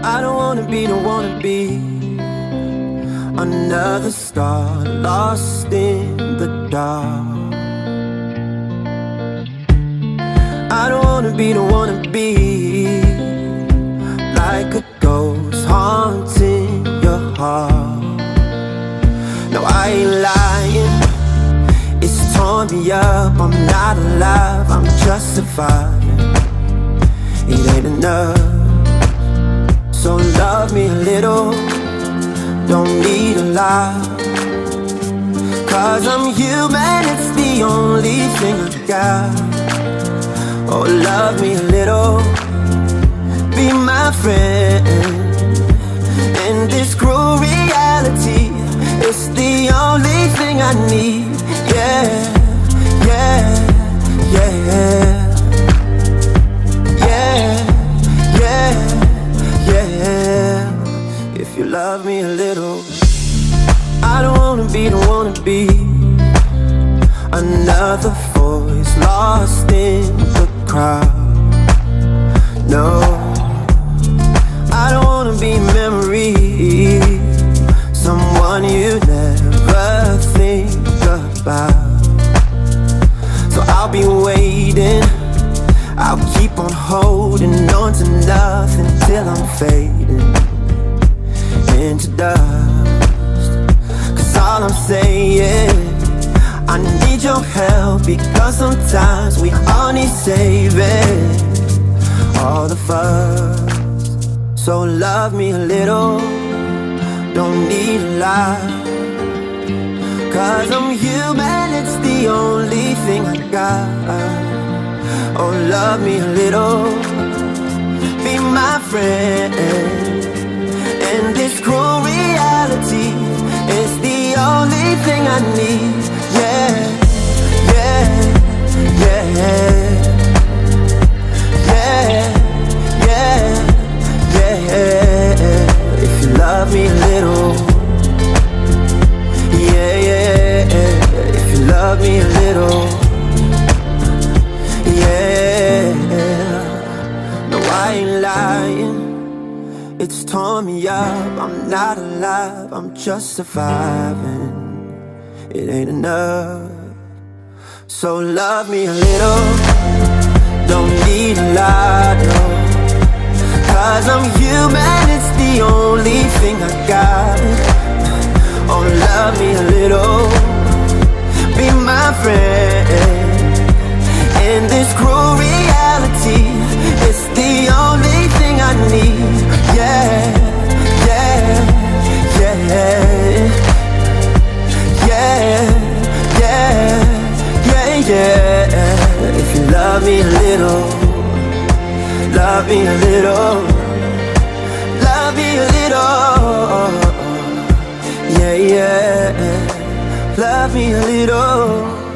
I don't wanna be, don't wanna be another star lost in the dark. I don't wanna be, don't wanna be like a ghost haunting your heart. No, I ain't lying, it's torn me up. I'm not alive, I'm just surviving. It ain't enough, so love me a little, don't need a lot. Cause I'm human, it's the only thing I got. Oh, love me a little, be my friend. In this cruel reality, it's the only thing I need. Yeah, yeah, yeah. If you love me a little, I don't wanna be, don't wanna be another voice lost in the crowd. No, I don't wanna be memory, someone you never think about. So I'll be waiting, I'll keep on holding on to nothing till I'm fading into dust. Cause all I'm saying, I need your help, because sometimes we all need saving, all the fuss. So love me a little, don't need a lot. Cause I'm human, it's the only thing I got. Oh, love me a little, be my friend. And this cruel reality is the only thing I need. Yeah, yeah, yeah, yeah, yeah, yeah. If you love me a little, yeah, yeah. If you love me a little, yeah. No, I ain't lying, it's torn me up, I'm not alive, I'm just surviving. It ain't enough, so love me a little, don't need a lot, no. Cause I'm human, it's the only thing I got. Oh, love me a little, be my friend. In this cruel reality, it's the only thing I need. Yeah, yeah, yeah, yeah, yeah, yeah, yeah. If you love me a little, love me a little, love me a little, yeah, yeah, love me a little.